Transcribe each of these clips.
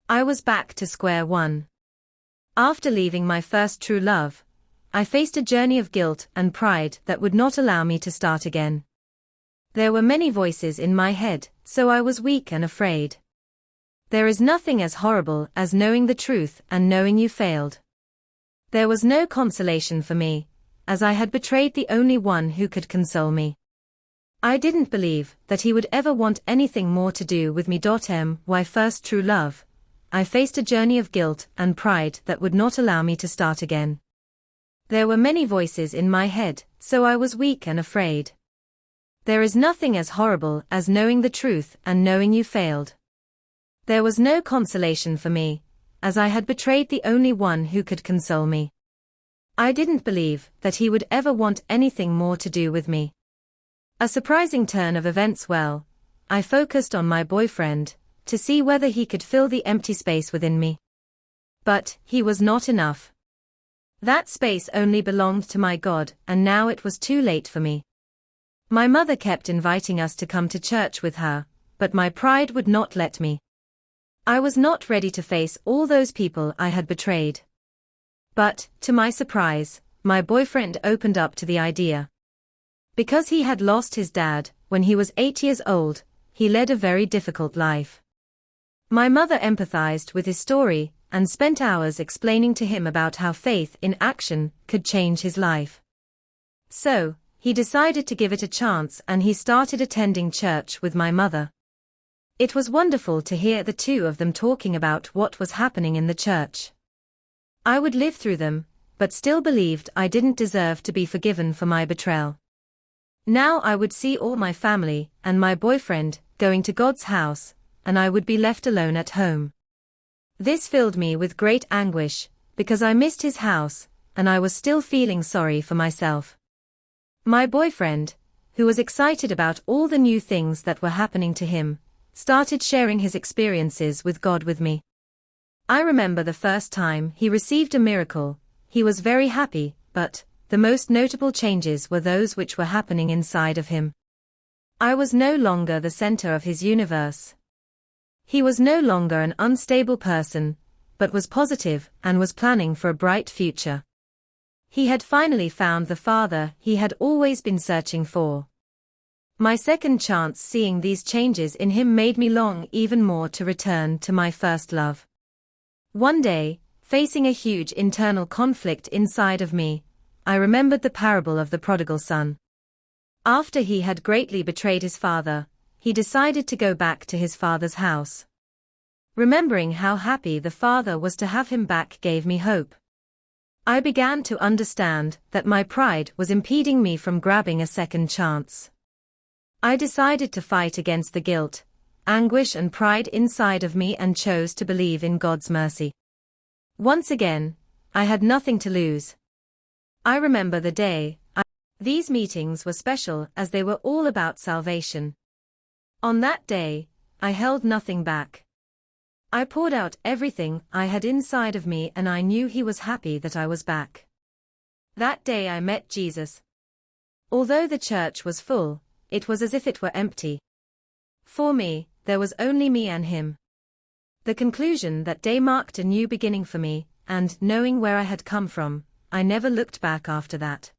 I was back to square one. After leaving my first true love, I faced a journey of guilt and pride that would not allow me to start again. There were many voices in my head, so I was weak and afraid. There is nothing as horrible as knowing the truth and knowing you failed. There was no consolation for me, as I had betrayed the only one who could console me. I didn't believe that he would ever want anything more to do with me. My first true love, I faced a journey of guilt and pride that would not allow me to start again. There were many voices in my head, so I was weak and afraid. There is nothing as horrible as knowing the truth and knowing you failed. There was no consolation for me, as I had betrayed the only one who could console me. I didn't believe that he would ever want anything more to do with me. A surprising turn of events. I focused on my boyfriend, to see whether he could fill the empty space within me. But he was not enough. That space only belonged to my God, and now it was too late for me. My mother kept inviting us to come to church with her, but my pride would not let me. I was not ready to face all those people I had betrayed. But, to my surprise, my boyfriend opened up to the idea. Because he had lost his dad when he was 8 years old, he led a very difficult life. My mother empathized with his story and spent hours explaining to him about how faith in action could change his life. So, he decided to give it a chance and he started attending church with my mother. It was wonderful to hear the two of them talking about what was happening in the church. I would live through them, but still believed I didn't deserve to be forgiven for my betrayal. Now I would see all my family and my boyfriend going to God's house, and I would be left alone at home. This filled me with great anguish, because I missed his house, and I was still feeling sorry for myself. My boyfriend, who was excited about all the new things that were happening to him, started sharing his experiences with God with me. I remember the first time he received a miracle. He was very happy, but the most notable changes were those which were happening inside of him. I was no longer the center of his universe. He was no longer an unstable person, but was positive and was planning for a bright future. He had finally found the father he had always been searching for. My second chance seeing these changes in him made me long even more to return to my first love. One day, facing a huge internal conflict inside of me, I remembered the parable of the prodigal son. After he had greatly betrayed his father, he decided to go back to his father's house. Remembering how happy the father was to have him back gave me hope. I began to understand that my pride was impeding me from grabbing a second chance. I decided to fight against the guilt, anguish and pride inside of me and chose to believe in God's mercy. Once again, I had nothing to lose. I remember the day. These meetings were special as they were all about salvation. On that day, I held nothing back. I poured out everything I had inside of me and I knew he was happy that I was back. That day I met Jesus. Although the church was full, it was as if it were empty. For me, there was only me and him. The conclusion that day marked a new beginning for me, and knowing where I had come from, I never looked back after that.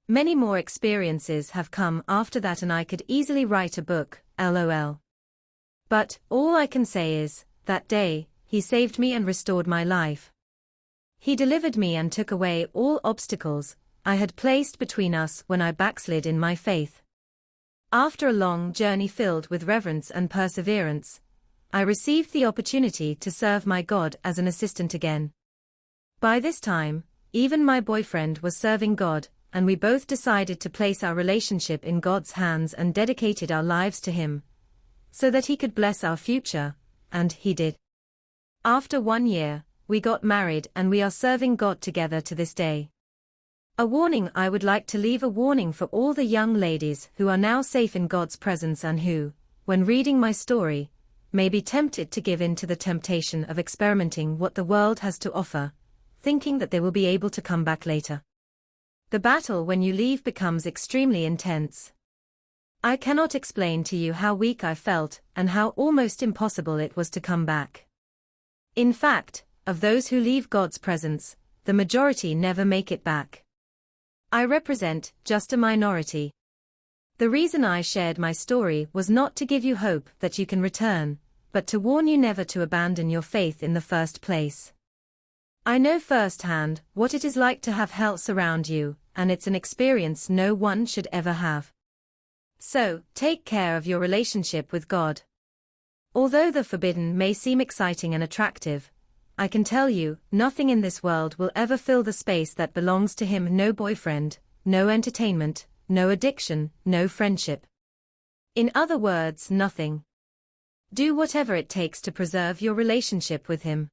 Many more experiences have come after that and I could easily write a book, LOL. But, all I can say is, that day, he saved me and restored my life. He delivered me and took away all obstacles I had placed between us when I backslid in my faith. After a long journey filled with reverence and perseverance, I received the opportunity to serve my God as an assistant again. By this time, even my boyfriend was serving God, and we both decided to place our relationship in God's hands and dedicated our lives to Him, so that He could bless our future, and He did. After 1 year, we got married and we are serving God together to this day. A warning: I would like to leave a warning for all the young ladies who are now safe in God's presence and who, when reading my story, may be tempted to give in to the temptation of experimenting what the world has to offer, thinking that they will be able to come back later. The battle when you leave becomes extremely intense. I cannot explain to you how weak I felt and how almost impossible it was to come back. In fact, of those who leave God's presence, the majority never make it back. I represent just a minority. The reason I shared my story was not to give you hope that you can return, but to warn you never to abandon your faith in the first place. I know firsthand what it is like to have hell surround you, and it's an experience no one should ever have. So, take care of your relationship with God. Although the forbidden may seem exciting and attractive, I can tell you, nothing in this world will ever fill the space that belongs to Him. No boyfriend, no entertainment, no addiction, no friendship. In other words, nothing. Do whatever it takes to preserve your relationship with Him.